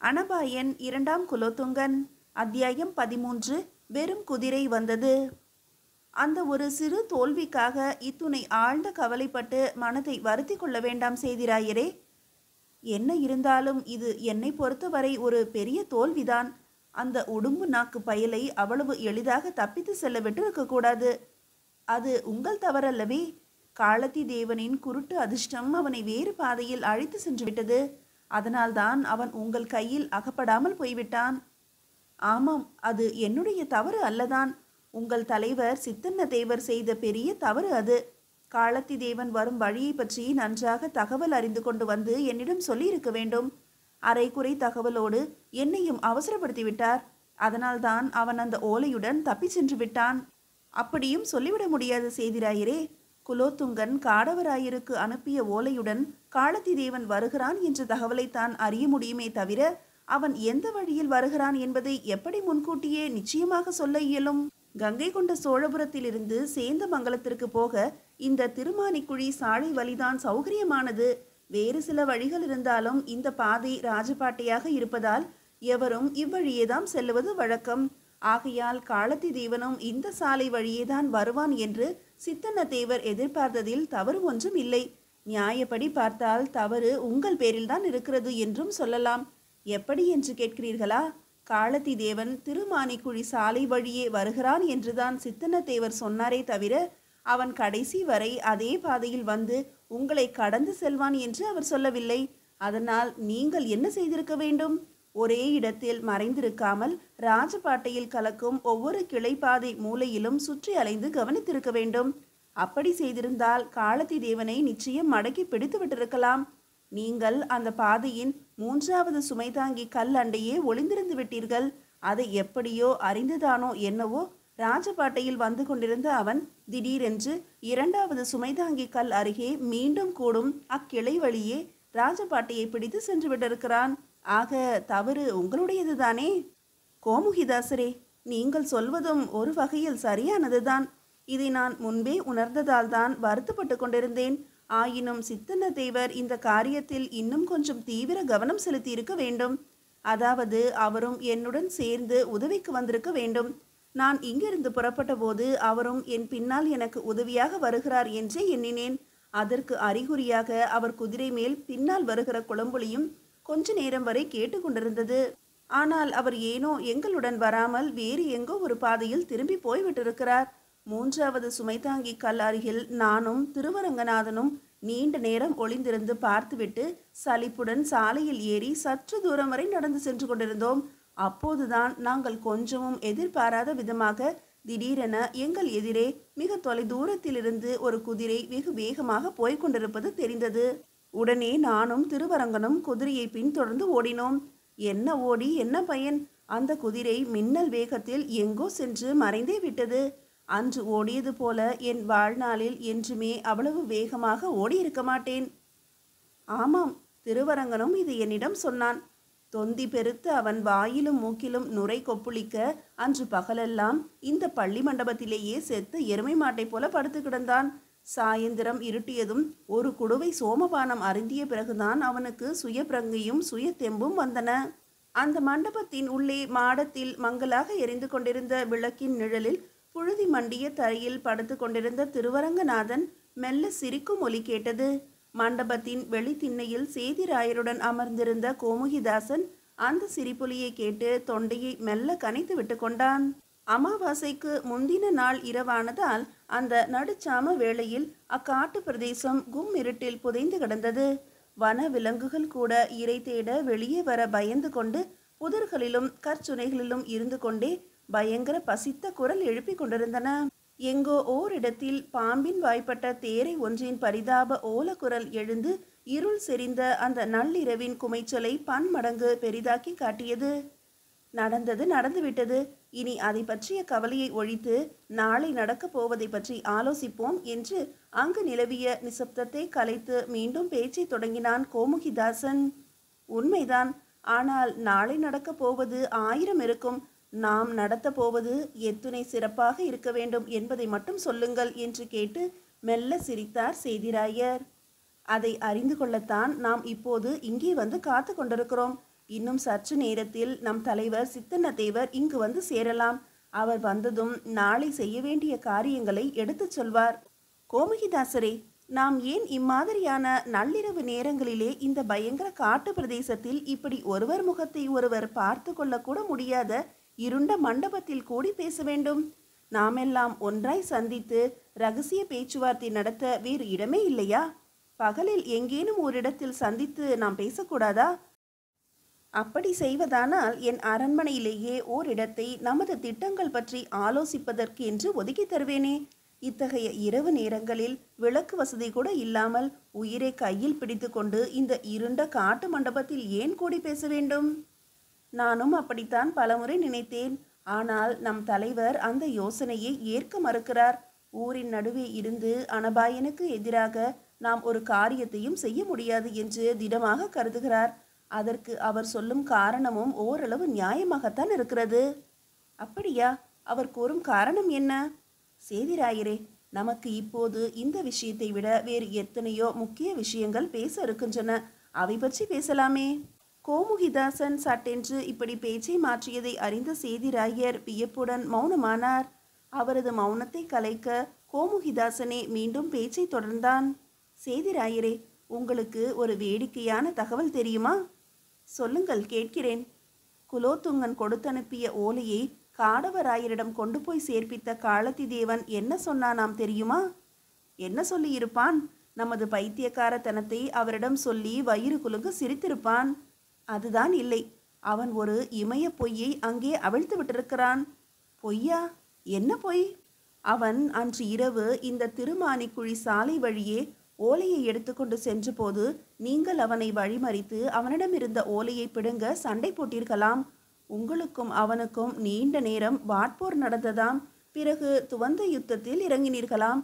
அனபாயன் இரண்டாம் குலோத்துங்கன். அத்தியாயம் 13. வெறும் குதிரை வந்தது. அந்த ஒரு சிறு தோல்விக்காக இத்துணை ஆழ்ந்த கவலைப்பட்டு மனதை வருத்தி கொள்ள வேண்டாம் சேதிராயரே. என்ன இருந்தாலும் இது என்னை பொறுத்தவரை ஒரு பெரிய தோல்விதான். அந்த உடும்பு நாக்கு பயலை அவ்வளவு எளிதாக தப்பித்து செல்ல விட்டு கூடாது. அது உங்கள் தவறல்லவே. காலத்தி தேவனின் குருட்டு அதிர்ஷ்டம் அவனை வேறு பாதையில் அழைத்து சென்று விட்டது. அதனால்தான் அவன் உங்கள் கையில் அகப்படாமல் போய்விட்டான். ஆமாம், அது என்னுடைய தவறு அல்லதான். உங்கள் தலைவர் சித்தன்ன தேவர் செய்த பெரிய தவறு அது. காலத்தி தேவன் வரும் வழியை பற்றி நன்றாக தகவல் அறிந்து கொண்டு வந்து என்னிடம் சொல்லியிருக்க வேண்டும். அரைக்குறை தகவலோடு என்னையும் அவசரப்படுத்தி விட்டார். அதனால்தான் அவன் அந்த ஓலையுடன் தப்பி சென்று விட்டான். அப்படியும் சொல்லிவிட முடியாது சேதிராயரே. குலோத்துங்கன் காடவராயருக்கு அனுப்பிய ஓலையுடன் காலத்தி தேவன் வருகிறான் என்ற தகவலைத்தான் அறிய முடியுமே தவிர அவன் எந்த வழியில் வருகிறான் என்பதை எப்படி முன்கூட்டியே நிச்சயமாக சொல்ல இயலும்? கங்கை கொண்ட சோழபுரத்திலிருந்து சேந்தமங்கலத்திற்கு போக இந்த திருமானிக்குழி சாலை வழிதான் சௌகரியமானது. வேறு சில வழிகள் இருந்தாலும் இந்த பாதை ராஜபாட்டையாக இருப்பதால் எவரும் இவ்வழியேதான் செல்லுவது வழக்கம். ஆகையால் காலத்தி தேவனும் இந்த சாலை வழியேதான் வருவான் என்று சித்தன்ன தேவர் எதிர்பார்த்ததில் தவறு ஒன்றும் இல்லை. நியாயப்படி பார்த்தால் தவறு உங்கள் பேரில்தான் இருக்கிறது என்றும் சொல்லலாம். எப்படி என்று கேட்கிறீர்களா? காலத்தி தேவன் திருமானிக்குழி சாலை வழியே வருகிறான் என்றுதான் சித்தன்ன தேவர் சொன்னாரே தவிர அவன் கடைசி வரை அதே பாதையில் வந்து உங்களை கடந்து செல்வான் என்று அவர் சொல்லவில்லை. அதனால் நீங்கள் என்ன செய்திருக்க வேண்டும்? ஒரே இடத்தில் மறைந்திருக்காமல் ராஜபாட்டையில் கலக்கும் ஒவ்வொரு கிளைப்பாதை மூலையிலும் சுற்றி அலைந்து கவனித்திருக்க வேண்டும். அப்படி செய்திருந்தால் காலத்தி தேவனை நிச்சயம் மடக்கி பிடித்து விட்டிருக்கலாம். நீங்கள் அந்த பாதையின் 3வது சுமைதாங்கி கல் அண்டையே ஒளிந்திருந்து விட்டீர்கள். அதை எப்படியோ அறிந்துதானோ என்னவோ ராஜபாட்டையில் வந்து கொண்டிருந்த அவன் திடீரென்று 2வது சுமைதாங்கி கல் அருகே மீண்டும் கூடும் அக்கிளை வழியே ராஜபாட்டையை பிடித்து சென்று விட்டிருக்கிறான். ஆக தவறு உங்களுடையதுதானே? கோமுகிதாசரே, நீங்கள் சொல்வதும் ஒரு வகையில் சரியானதுதான். இதை நான் முன்பே உணர்ந்ததால் தான் வருத்தப்பட்டு கொண்டிருந்தேன். ஆயினும் சித்தன்ன தேவர் இந்த காரியத்தில் இன்னும் கொஞ்சம் தீவிர கவனம் செலுத்தி இருக்க வேண்டும். அதாவது அவரும் என்னுடன் சேர்ந்து உதவிக்கு வந்திருக்க வேண்டும். நான் இங்கிருந்து புறப்பட்ட போது அவரும் என் பின்னால் எனக்கு உதவியாக வருகிறார் என்றே எண்ணினேன். அதற்கு அறிகுறியாக அவர் குதிரை மேல் பின்னால் வருகிற குளம்புலியும் கொஞ்ச நேரம் வரை கேட்டுக்கொண்டிருந்தது. ஆனால் அவர் ஏனோ எங்களுடன் வராமல் வேறு எங்கோ ஒரு பாதையில் திரும்பி போய்விட்டிருக்கிறார். 3வது சுமைதாங்கி கல் அருகில் நானும் திருவரங்கநாதனும் நீண்ட நேரம் ஒளிந்திருந்து பார்த்துவிட்டு சலிப்புடன் சாலையில் ஏறி சற்று தூரம் வரை நடந்து சென்று கொண்டிருந்தோம். அப்போதுதான் நாங்கள் கொஞ்சமும் எதிர்பாராத விதமாக திடீரென எங்கள் எதிரே மிக தொலை தூரத்திலிருந்து ஒரு குதிரை வெகு வேகமாக போய்கொண்டிருப்பது தெரிந்தது. உடனே நானும் திருவரங்கனும் குதிரையை பின்தொடர்ந்து ஓடினோம். என்ன ஓடி என்ன பயன்? அந்த குதிரை மின்னல் வேகத்தில் எங்கோ சென்று மறைந்தே விட்டது. அன்று ஓடியது போல என் வாழ்நாளில் என்றுமே அவ்வளவு வேகமாக ஓடியிருக்க மாட்டேன். ஆமாம், திருவரங்கனும் இது என்னிடம் சொன்னான். தொந்தி பெருத்து அவன் வாயிலும் மூக்கிலும் நுரை கொப்புளிக்க அன்று பகலெல்லாம் இந்த பள்ளி மண்டபத்திலேயே செத்து எருமை மாட்டை போல படுத்து கிடந்தான். சாயந்திரம் இருட்டியதும் ஒரு குடுவை சோமபானம் அருந்திய பிறகுதான் அவனுக்கு சுய பிரங்கையும் சுய தெம்பும் வந்தன. அந்த மண்டபத்தின் உள்ளே மாடத்தில் மங்கலாக எரிந்து கொண்டிருந்த விளக்கின் நிழலில் புழுதி மண்டிய தரையில் படுத்து கொண்டிருந்த திருவரங்கநாதன் மெல்ல சிரிக்கும் ஒலி கேட்டது. மண்டபத்தின் வெளித்திண்ணையில் சேதிராயருடன் அமர்ந்திருந்த கோமுகிதாசன் அந்த சிரிப்பொலியை கேட்டு தொண்டையை மெல்ல கனைத்து விட்டு கொண்டான். அமாவாசைக்கு முந்தின நாள் இரவானதால் அந்த நடுச்சாம வேளையில் அக்காட்டு பிரதேசம் கும் இருட்டில் புதைந்து கிடந்தது. வன விலங்குகள் கூட இரை தேட வெளியே வர பயந்து கொண்டு புதர்களிலும் கற்சுனைகளிலும் இருந்து கொண்டே பயங்கர பசித்த குரல் எழுப்பி கொண்டிருந்தன. எங்கோ ஓரிடத்தில் பாம்பின் வாய்ப்பட்ட தேரை ஒன்றின் பரிதாப ஓலக்குரல் எழுந்து இருள் செறிந்த அந்த நள்ளிரவின் குமைச்சலை பன்மடங்கு பெரிதாக்கி காட்டியது. நடந்தது நடந்துவிட்டது. இனி அதை பற்றிய கவலையை ஒழித்து நாளை நடக்கப் போவதை பற்றி ஆலோசிப்போம் என்று அங்கு நிலவிய நிசப்தத்தை கலைத்து மீண்டும் பேச்சை தொடங்கினான் கோமுகிதாசன். உண்மைதான். ஆனால் நாளை நடக்கப் போவது 1000 இருக்கும். நாம் நடத்த போவது எத்துணை சிறப்பாக இருக்க வேண்டும் என்பதை மட்டும் சொல்லுங்கள் என்று கேட்டு மெல்ல சிரித்தார் சேதிராயர். அதை அறிந்து கொள்ளத்தான் நாம் இப்போது இங்கே வந்து காத்து கொண்டிருக்கிறோம். இன்னும் சற்று நேரத்தில் நம் தலைவர் சித்தன்னதேவர் இங்கு வந்து சேரலாம். அவர் வந்ததும் நாளை செய்ய வேண்டிய காரியங்களை எடுத்துச் சொல்வார். கோமுகிதாசரே, நாம் ஏன் இம்மாதிரியான நள்ளிரவு நேரங்களிலே இந்த பயங்கர காட்டு பிரதேசத்தில் இப்படி ஒருவர் முகத்தை ஒருவர் பார்த்து கொள்ளக்கூட முடியாத இருண்ட மண்டபத்தில் கூடி பேச வேண்டும்? நாமெல்லாம் ஒன்றாய் சந்தித்து ரகசிய பேச்சுவார்த்தை நடத்த வேறு இடமே இல்லையா? பகலில் எங்கேனும் ஓரிடத்தில் சந்தித்து நாம் பேசக்கூடாதா? அப்படி செய்வதானால் என் அரண்மனையிலேயே ஓரிடத்தை நமது திட்டங்கள் பற்றி ஆலோசிப்பதற்கு என்று ஒதுக்கி தருவேனே. இத்தகைய இரவு நேரங்களில் விளக்கு வசதி கூட இல்லாமல் உயிரை கையில் பிடித்து கொண்டு இந்த இருண்ட காட்டு மண்டபத்தில் ஏன் கூடி பேச வேண்டும்? நானும் அப்படித்தான் பலமுறை நினைத்தேன். ஆனால் நம் தலைவர் அந்த யோசனையை ஏற்க மறுக்கிறார். ஊரின் நடுவே இருந்து அனபாயனுக்கு எதிராக நாம் ஒரு காரியத்தையும் செய்ய முடியாது என்று திடமாக கருதுகிறார். அதற்கு அவர் சொல்லும் காரணமும் ஓரளவு நியாயமாகத்தான் இருக்கிறது. அப்படியா? அவர் கூறும் காரணம் என்ன? சேதிராயரே, நமக்கு இப்போது இந்த விஷயத்தை விட வேறு எத்தனையோ முக்கிய விஷயங்கள் பேச இருக்கின்றன. அவை பற்றி பேசலாமே. கோமுகிதாசன் சட்டென்று இப்படி பேச்சை மாற்றியதை அறிந்த சேதிராயர் வியப்புடன் மௌனமானார். அவரது மௌனத்தை கலைக்க கோமுகிதாசனே மீண்டும் பேச்சை தொடர்ந்தான். சேதிராயரே, உங்களுக்கு ஒரு வேடிக்கையான தகவல் தெரியுமா? சொல்லுங்கள், கேட்கிறேன். குலோத்துங்கன் கொடுத்தனுப்பிய ஓலையை காடவராயரிடம் கொண்டு போய் சேர்ப்பித்த காளத்தி தேவன் என்ன சொன்னானாம் தெரியுமா? என்ன சொல்லியிருப்பான்? நமது பைத்தியக்காரத்தனத்தை அவரிடம் சொல்லி வயிறு குலுங்க சிரித்திருப்பான். அதுதான் இல்லை, அவன் ஒரு இமய பொய்யை அங்கே அவிழ்த்து விட்டிருக்கிறான். பொய்யா? என்ன பொய்? அவன் அன்று இரவு இந்த திருமானிக்குழி சாலை வழியே ஓலையை எடுத்துக்கொண்டு சென்றபோது நீங்கள் அவனை வழிமறித்து அவனிடமிருந்த ஓலையை பிடுங்க சண்டை போட்டீர்களாம். உங்களுக்கும் அவனுக்கும் நீண்ட நேரம் வாட்போர் நடந்ததாம். பிறகு துவந்த யுத்தத்தில் இறங்கினீர்களாம்.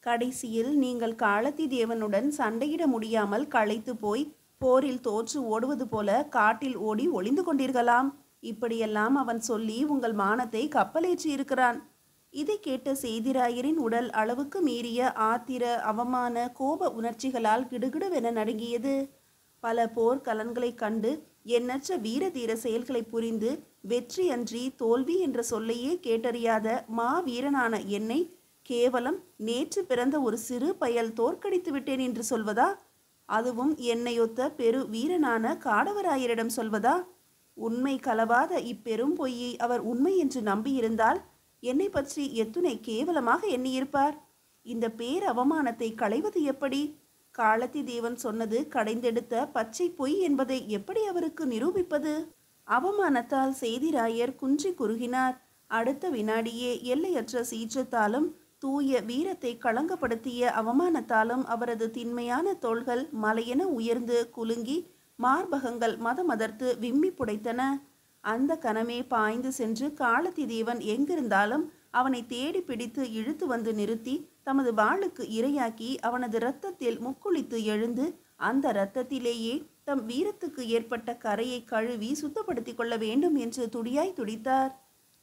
கடைசியில் நீங்கள் காளத்தி தேவனுடன் சண்டையிட முடியாமல் களைத்து போய் போரில் தோற்று ஓடுவது போல காட்டில் ஓடி ஒளிந்து கொண்டீர்களாம். இப்படியெல்லாம் அவன் சொல்லி உங்கள் மானத்தை கப்பலேற்றி இருக்கிறான். இதை கேட்ட சேதிராயரின் உடல் அளவுக்கு மீறிய ஆத்திர, அவமான, கோப உணர்ச்சிகளால் கிடுகிடுவென நடுங்கியது. பல போர்க்கலன்களை கண்டு எண்ணற்ற வீர தீர செயல்களை புரிந்து வெற்றியன்றி தோல்வி என்ற சொல்லையே கேட்டறியாத மாவீரனான என்னை கேவலம் நேற்று பிறந்த ஒரு சிறு பயல் தோற்கடித்து விட்டேன் என்று சொல்வதா? அதுவும் என்னையொத்த பெரு வீரனான காடவராயரிடம் சொல்வதா? உண்மை கலவாத இப்பெரும் பொய்யை அவர் உண்மை என்று நம்பியிருந்தால் என்னை பற்றி எத்துணை கேவலமாக எண்ணியிருப்பார். இந்த பேர் அவமானத்தை களைவது எப்படி? காளத்தி தேவன் சொன்னது கடைந்தெடுத்த பச்சை பொய் என்பதை எப்படி அவருக்கு நிரூபிப்பது? அவமானத்தால் சேதிராயர் குன்றி குறுகினார். அடுத்த வினாடியே எல்லையற்ற சீற்றத்தாலும் தூய வீரத்தை களங்கப்படுத்திய அவமானத்தாலும் அவரது திண்மையான தோள்கள் மலையென உயர்ந்து குலுங்கி மார்பகங்கள் மதமதர்த்து விம்மி புடைத்தன. அந்த கணமே பாய்ந்து சென்று காளத்தி தேவன் எங்கிருந்தாலும் அவனை தேடி பிடித்து இழுத்து வந்து நிறுத்தி தமது வாளுக்கு இரையாக்கி அவனது இரத்தத்தில் முக்குளித்து எழுந்து அந்த இரத்தத்திலேயே தம் வீரத்துக்கு ஏற்பட்ட கரையை கழுவி சுத்தப்படுத்தி கொள்ள வேண்டும் என்று துடியாய் துடித்தார்.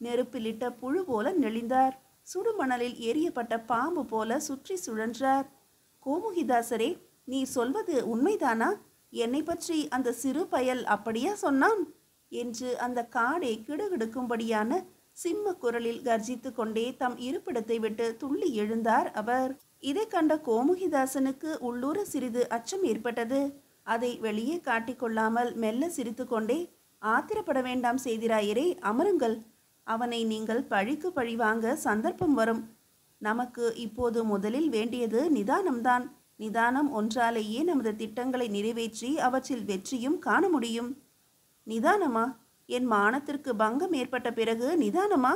நெருப்பிலிட்ட புழு போல நெளிந்தார். சுடுமணலில் எரியப்பட்ட பாம்பு போல சுற்றி சுழன்றார். கோமுகிதாசரே, நீ சொல்வது உண்மைதானா? என்னை பற்றி அந்த சிறு பயல் அப்படியா சொன்னான் என்று அந்த காடை கிடுகிடுக்கும்படியான சிம்ம குரலில் கர்ஜித்து கொண்டே தம் இருப்பிடத்தை விட்டு துள்ளி எழுந்தார் அவர். இதை கண்ட கோமுகிதாசனுக்கு உள்ளூர சிறிது அச்சம் ஏற்பட்டது. அதை வெளியே காட்டிக்கொள்ளாமல் மெல்ல சிரித்து கொண்டே, ஆத்திரப்பட வேண்டாம் சேதிராயரே, அமருங்கள். அவனை நீங்கள் பழிக்கு பழி வாங்க சந்தர்ப்பம் வரும். நமக்கு இப்போது முதலில் வேண்டியது நிதானம்தான். நிதானம் ஒன்றாலேயே நமது திட்டங்களை நிறைவேற்றி அவற்றில் வெற்றியும் காண முடியும். நிதானமா? என் மானத்திற்கு பங்கம் ஏற்பட்ட பிறகு நிதானமா?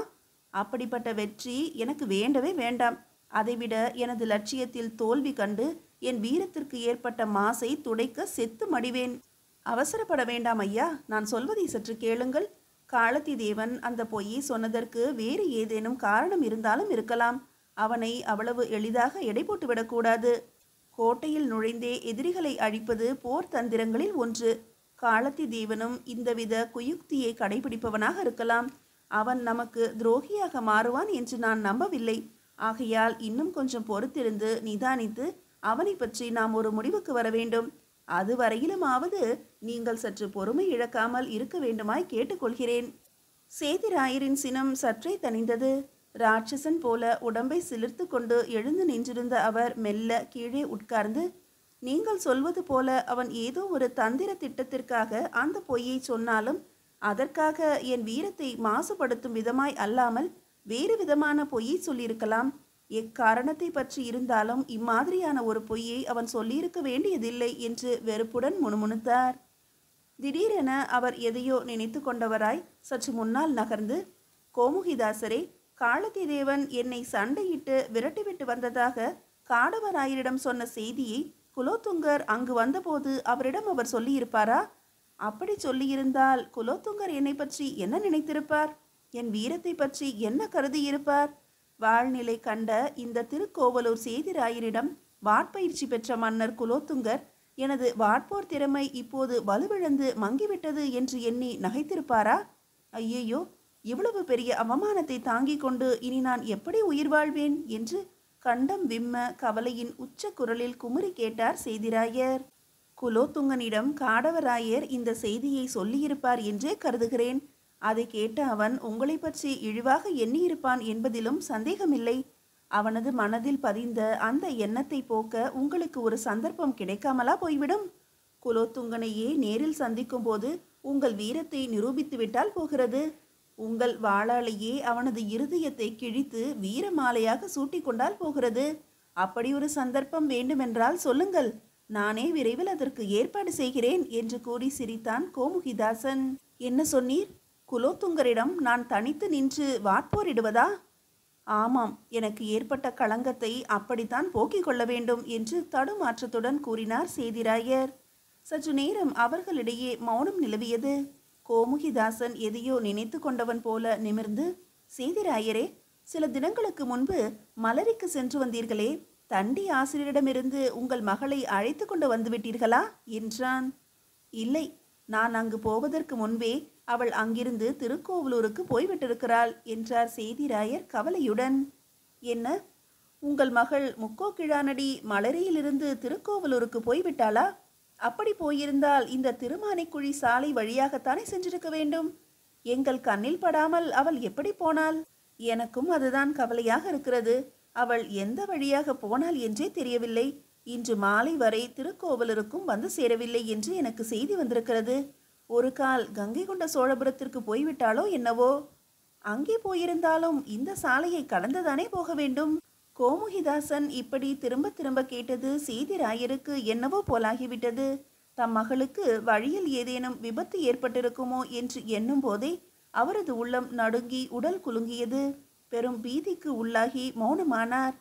அப்படிப்பட்ட வெற்றி எனக்கு வேண்டவே வேண்டாம். அதைவிட எனது லட்சியத்தில் தோல்வி கண்டு என் வீரத்திற்கு ஏற்பட்ட மாசை துடைக்க செத்து மடிவேன். அவசரப்பட வேண்டாம் ஐயா, நான் சொல்வதை சற்று கேளுங்கள். காளத்தி தேவன் அந்த பொய்யை சொன்னதற்கு வேறு ஏதேனும் காரணம் இருந்தாலும் இருக்கலாம். அவனை அவ்வளவு எளிதாக எடை போட்டு விடக்கூடாது. கோட்டையில் நுழைந்தே எதிரிகளை அழிப்பது போர் தந்திரங்களில் ஒன்று. காளத்தி தேவனும் இந்தவித குயுக்தியை கடைபிடிப்பவனாக இருக்கலாம். அவன் நமக்கு துரோகியாக மாறுவான் என்று நான் நம்பவில்லை. ஆகையால் இன்னும் கொஞ்சம் பொறுத்திருந்து நிதானித்து அவனை பற்றி நாம் ஒரு முடிவுக்கு வர வேண்டும். அது வரையிலுமாவது நீங்கள் சற்று பொறுமை இழக்காமல் இருக்க வேண்டுமாய் கேட்டுக்கொள்கிறேன். சேதிராயரின் சினம் சற்றே தணிந்தது. ராட்சசன் போல உடம்பை சிலிர்த்து கொண்டு எழுந்து நின்றிருந்த அவர் மெல்ல கீழே உட்கார்ந்து, நீங்கள் சொல்வது போல அவன் ஏதோ ஒரு தந்திர திட்டத்திற்காக அந்த பொய்யை சொன்னாலும் அதற்காக என் வீரத்தை மாசுபடுத்தும் விதமாய் அல்லாமல் வேறு விதமான பொய்யை சொல்லியிருக்கலாம். எக்காரணத்தை பற்றி இருந்தாலும் இம்மாதிரியான ஒரு பொய்யை அவன் சொல்லியிருக்க வேண்டியதில்லை என்று வெறுப்புடன் முணுமுணுத்தார். திடீரென அவர் எதையோ நினைத்து கொண்டவராய் சற்று முன்னால் நகர்ந்து, கோமுகிதாசரே, காளத்தி தேவன் என்னை சண்டையிட்டு விரட்டிவிட்டு வந்ததாக காடவராயரிடம் சொன்ன செய்தியை குலோத்துங்கர் அங்கு வந்தபோது அவரிடம் அவர் சொல்லியிருப்பாரா? அப்படி சொல்லியிருந்தால் குலோத்துங்கர் என்னை பற்றி என்ன நினைத்திருப்பார்? என் வீரத்தை பற்றி என்ன கருதியிருப்பார்? வாழ்நிலை கண்ட இந்த திருக்கோவலூர் சேதிராயரிடம் வாட்பயிற்சி பெற்ற மன்னர் குலோத்துங்கர் எனது வாட்போர் திறமை இப்போது வலுவிழந்து மங்கிவிட்டது என்று எண்ணி நகைத்திருப்பாரா? ஐயையோ, இவ்வளவு பெரிய அவமானத்தை தாங்கிக் கொண்டு இனி நான் எப்படி உயிர் வாழ்வேன் என்று கண்டம் விம்ம கவலையின் உச்ச குரலில் குமுறி கேட்டார் சேதிராயர். குலோத்துங்கனிடம் காடவராயர் இந்த செய்தியை சொல்லியிருப்பார் என்றே கருதுகிறேன். அதை கேட்ட அவன் உங்களை பற்றி இழிவாக எண்ணியிருப்பான் என்பதிலும் சந்தேகமில்லை. அவனது மனதில் பதிந்த அந்த எண்ணத்தை போக்க உங்களுக்கு ஒரு சந்தர்ப்பம் கிடைக்காமலா போய்விடும்? குலோத்துங்கனையே நேரில் சந்திக்கும் போது உங்கள் வீரத்தை நிரூபித்து விட்டால் போகிறது. உங்கள் வாளாலேயே அவனது இருதயத்தை கிழித்து வீரமாலையாக சூட்டி கொண்டால் போகிறது. அப்படி ஒரு சந்தர்ப்பம் வேண்டுமென்றால் சொல்லுங்கள், நானே விரைவில் அதற்கு ஏற்பாடு செய்கிறேன் என்று கூறி சிரித்தான் கோமுகிதாசன். என்ன சொன்னீர்? குலோத்துங்கரிடம் நான் தனித்து நின்று வாட்போரிடுவதா? ஆமாம், எனக்கு ஏற்பட்ட களங்கத்தை அப்படித்தான் போக்கிக் கொள்ள வேண்டும் என்று தடுமாற்றத்துடன் கூறினார் சேதிராயர். சற்று நேரம் அவர்களிடையே மௌனம் நிலவியது. கோமுகிதாசன் எதையோ நினைத்து கொண்டவன் போல நிமிர்ந்து, சேதிராயரே, சில தினங்களுக்கு முன்பு மலரிக்கு சென்று வந்தீர்களே, தண்டி ஆசிரியரிடமிருந்து உங்கள் மகளை அழைத்து கொண்டு வந்துவிட்டீர்களா என்றான். இல்லை, நான் அங்கு போவதற்கு முன்பே அவள் அங்கிருந்து திருக்கோவலூருக்கு போய்விட்டிருக்கிறாள் என்றார் சேதிராயர் கவலையுடன். என்ன, உங்கள் மகள் முக்கோக்கிழானடி மலரியிலிருந்து திருக்கோவலூருக்கு போய்விட்டாளா? அப்படி போயிருந்தால் இந்த திருமானைக்குழி சாலை வழியாகத்தானே சென்றிருக்க வேண்டும். எங்கள் கண்ணில் படாமல் அவள் எப்படி போனாள்? எனக்கும் அதுதான் கவலையாக இருக்கிறது. அவள் எந்த வழியாக போனாள் என்றே தெரியவில்லை. இன்று மாலை வரை திருக்கோவலூருக்கும் வந்து சேரவில்லை என்று எனக்கு செய்தி வந்திருக்கிறது. ஒரு கால் கங்கை கொண்ட சோழபுரத்திற்கு போய்விட்டாளோ என்னவோ. அங்கே போயிருந்தாலும் இந்த சாலையை கடந்துதானே போக வேண்டும். கோமுகிதாசன் இப்படி திரும்ப திரும்ப கேட்டது சேதிராயருக்கு என்னவோ போலாகிவிட்டது. தம் மகளுக்கு வழியில் ஏதேனும் விபத்து ஏற்பட்டிருக்குமோ என்று எண்ணும் போதே அவரது உள்ளம் நடுங்கி உடல் குலுங்கியது. பெரும் பீதிக்கு உள்ளாகி மௌனமானார்.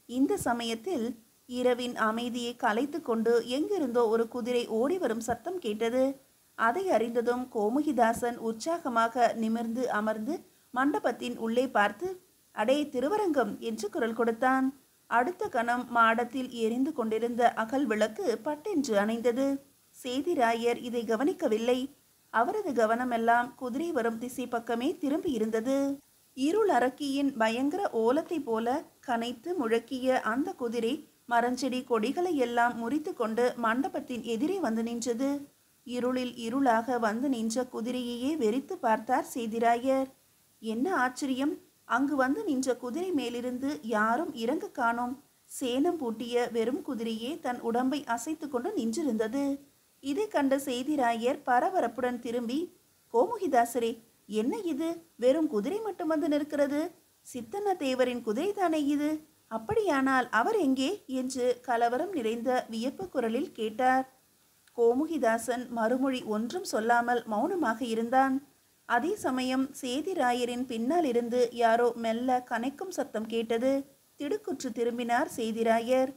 இந்த சமயத்தில் இரவின் அமைதியை கலைத்து கொண்டு எங்கிருந்தோ ஒரு குதிரை ஓடி வரும் சத்தம் கேட்டது. அதை அறிந்ததும் கோமுகிதாசன் உற்சாகமாக நிமிர்ந்து அமர்ந்து மண்டபத்தின் உள்ளே பார்த்து, அடே திருவரங்கம் என்று குரல் கொடுத்தான். அடுத்த கணம் மாடத்தில் எரிந்து கொண்டிருந்த அகல் விளக்கு பட்டென்று அணைந்தது. சேதிராயர் இதை கவனிக்கவில்லை. அவரது கவனமெல்லாம் குதிரை வரும் திசை பக்கமே திரும்பி இருந்தது. இருள் அரக்கியின் பயங்கர ஓலத்தை போல கனைத்து முழக்கிய அந்த குதிரை மரஞ்செடி கொடிகளை எல்லாம் முறித்து கொண்டு மண்டபத்தின் எதிரே வந்து நின்றது. இருளில் இருளாக வந்து நின்ற குதிரையையே வெறித்து பார்த்தார் சேதிராயர். என்ன ஆச்சரியம்! அங்கு வந்து நின்ற குதிரை மேலிருந்து யாரும் இறங்க காணோம். சேனம் பூட்டிய வெறும் குதிரையே தன் உடம்பை அசைத்து கொண்டு நின்றிருந்தது. இதை கண்ட சேதிராயர் பரபரப்புடன் திரும்பி, கோமுகிதாசரே, என்ன இது? வெறும் குதிரை மட்டும் வந்து நிற்கிறது. சித்தன்ன தேவரின் குதிரை தானே இது? அப்படியானால் அவர் எங்கே என்று கலவரம் நிறைந்த வியப்பு குரலில் கேட்டார். கோமுகிதாசன் மறுமொழி ஒன்றும் சொல்லாமல் மௌனமாக இருந்தான். அதே சமயம் சேதிராயரின் பின்னால் இருந்து யாரோ மெல்ல கனைக்கும் சத்தம் கேட்டது. திடுக்குற்று திரும்பினார் சேதிராயர்.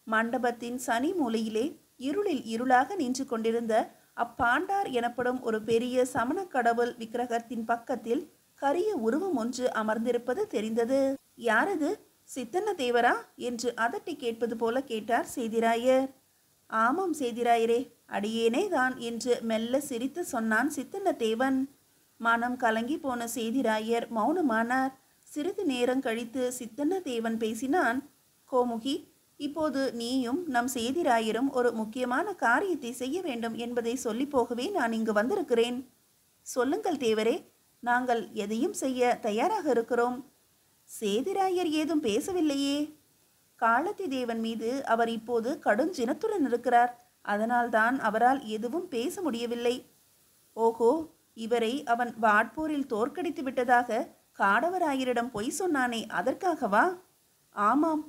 மண்டபத்தின் சனி மூலையிலே இருளில் இருளாக நின்று கொண்டிருந்த அப்பாண்டார் எனப்படும் ஒரு பெரிய சமண கடவுள் விக்கிரகத்தின் பக்கத்தில் கரிய உருவம் ஒன்று அமர்ந்திருப்பது தெரிந்தது. யாரது? சித்தன்ன தேவரா என்று அதட்டி கேட்பது போல கேட்டார் சேதிராயர். ஆமாம் சேதிராயரே, அடியேனே தான் என்று மெல்ல சிரித்து சொன்னான் சித்தன்ன தேவன். மனம் கலங்கி போன சேதிராயர் மௌனமானார். சிறிது நேரம் கழித்து சித்தன்ன தேவன் பேசினான். கோமுகி, இப்போது நீயும் நம் சேதிராயரும் ஒரு முக்கியமான காரியத்தை செய்ய வேண்டும் என்பதை சொல்லி போகவே நான் இங்கு வந்திருக்கிறேன். சொல்லுங்கள் தேவரே, நாங்கள் எதையும் செய்ய தயாராக இருக்கிறோம். சேதிராயர் ஏதும் பேசவில்லையே. காலத்தி தேவன் மீது அவர் இப்போது கடுஞ்சினத்துடன் இருக்கிறார். அதனால்தான் அவரால் எதுவும் பேச முடியவில்லை. ஓஹோ, இவரை அவன் வாட்போரில் தோற்கடித்து விட்டதாக காடவராயரிடம் பொய் சொன்னானே, அதற்காகவா? ஆமாம்.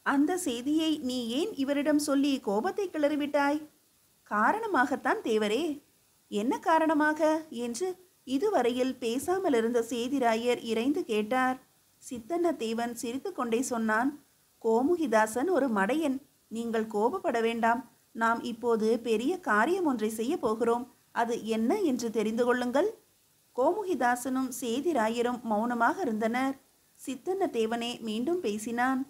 அந்த செய்தியை நீ ஏன் இவரிடம் சொல்லி கோபத்தை கிளறிவிட்டாய்? காரணமாகத்தான் தேவரே. என்ன காரணமாக என்று இதுவரையில் பேசாமல் இருந்த சேதிராயர் இறைந்து கேட்டார். சித்தன்ன தேவன் சிரித்து கொண்டே சொன்னான், கோமுகிதாசன் ஒரு மடையன். நீங்கள் கோபப்பட வேண்டாம். நாம் இப்போது பெரிய காரியம் ஒன்றை செய்ய போகிறோம். அது என்ன என்று தெரிந்து கொள்ளுங்கள். கோமுகிதாசனும் சேதிராயரும் மௌனமாக இருந்தனர். சித்தன்ன தேவனே மீண்டும் பேசினான்.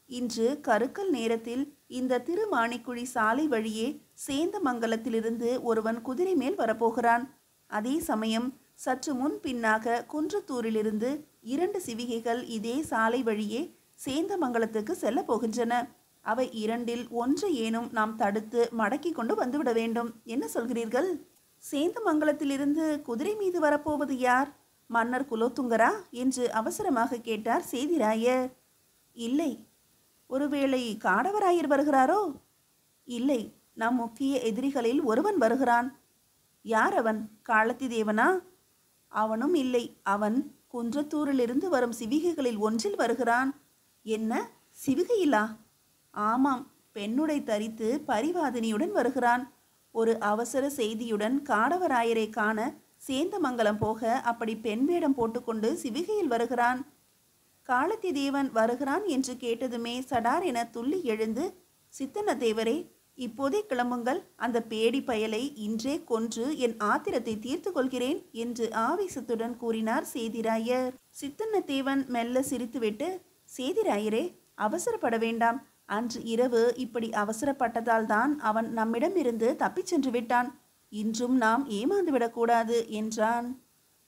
இன்று கருக்கல் நேரத்தில் இந்த திருமாணிக்குழி சாலை வழியே சேந்தமங்கலத்திலிருந்து ஒருவன் குதிரை மேல் வரப்போகிறான். அதே சமயம் சற்று முன் பின்னாக குன்றத்தூரிலிருந்து 2 சிவிகைகள் இதே சாலை வழியே சேந்தமங்கலத்துக்கு செல்ல போகின்றன. அவை இரண்டில் ஒன்று ஏனும் நாம் தடுத்து மடக்கி கொண்டு வந்துவிட வேண்டும். என்ன சொல்கிறீர்கள்? சேந்தமங்கலத்திலிருந்து குதிரை மீது வரப்போவது யார்? மன்னர் குலோத்துங்கரா என்று அவசரமாக கேட்டார் சேதிராயர். இல்லை. ஒருவேளை காடவராயர் வருகிறாரோ? இல்லை, நம் முக்கிய எதிரிகளில் ஒருவன் வருகிறான். யார் அவன்? காலத்தி தேவனா? அவனும் இல்லை. அவன் குன்றத்தூரிலிருந்து வரும் சிவிகைகளில் ஒன்றில் வருகிறான். என்ன, சிவிகையிலா? ஆமாம், பெண்ணுடை தரித்து பரிவாதினியுடன் வருகிறான். ஒரு அவசர செய்தியுடன் காடவராயரை காண சேந்தமங்கலம் போக அப்படி பெண் வேடம் போட்டுக்கொண்டு சிவிகையில் வருகிறான். காலத்தி தேவன் வருகிறான் என்று கேட்டதுமே சடார் என துள்ளி எழுந்து, சித்தன்ன தேவரே, இப்போதே கிளம்புங்கள். அந்த பேடி பயலை இன்றே கொன்று என் ஆத்திரத்தை தீர்த்து கொள்கிறேன் என்று ஆவேசத்துடன் கூறினார் சேதிராயர். சித்தன்ன தேவன் மெல்ல சிரித்துவிட்டு, சேதிராயரே, அவசரப்பட வேண்டாம். அன்று இரவு இப்படி அவசரப்பட்டதால் தான் அவன் நம்மிடமிருந்து தப்பிச் சென்று விட்டான். இன்றும் நாம் ஏமாந்து விடக்கூடாது என்றான்.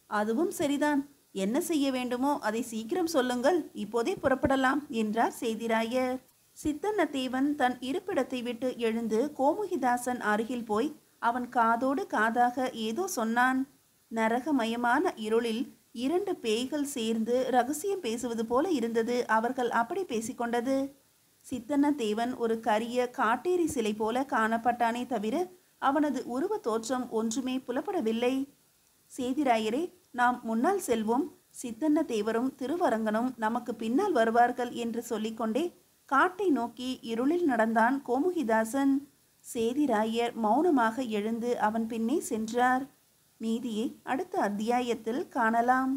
அதுவும் சரிதான். என்ன செய்ய வேண்டுமோ அதை சீக்கிரம் சொல்லுங்கள். இப்போதே புறப்படலாம் என்றார் சேதிராயர். சித்தன்ன தேவன் தன் இருப்பிடத்தை விட்டு எழுந்து கோமுகிதாசன் அருகில் போய் அவன் காதோடு காதாக ஏதோ சொன்னான். நரகமயமான இருளில் 2 பேய்கள் சேர்ந்து ரகசியம் பேசுவது போல இருந்தது. அவர்கள் அப்படி பேசிக்கொண்டது. சித்தன்ன தேவன் ஒரு கரிய காட்டேரி சிலை போல காணப்பட்டானே தவிர அவனது உருவ தோற்றம் ஒன்றுமே புலப்படவில்லை. சேதிராயரே, நாம் முன்னால் செல்வோம். சித்தன்ன தேவரும் திருவரங்கனும் நமக்கு பின்னால் வருவார்கள் என்று சொல்லிக்கொண்டே காட்டை நோக்கி இருளில் நடந்தான் கோமுகிதாசன். சேதிராயர் மௌனமாக எழுந்து அவன் பின்னே சென்றார். மீதியை அடுத்த அத்தியாயத்தில் காணலாம்.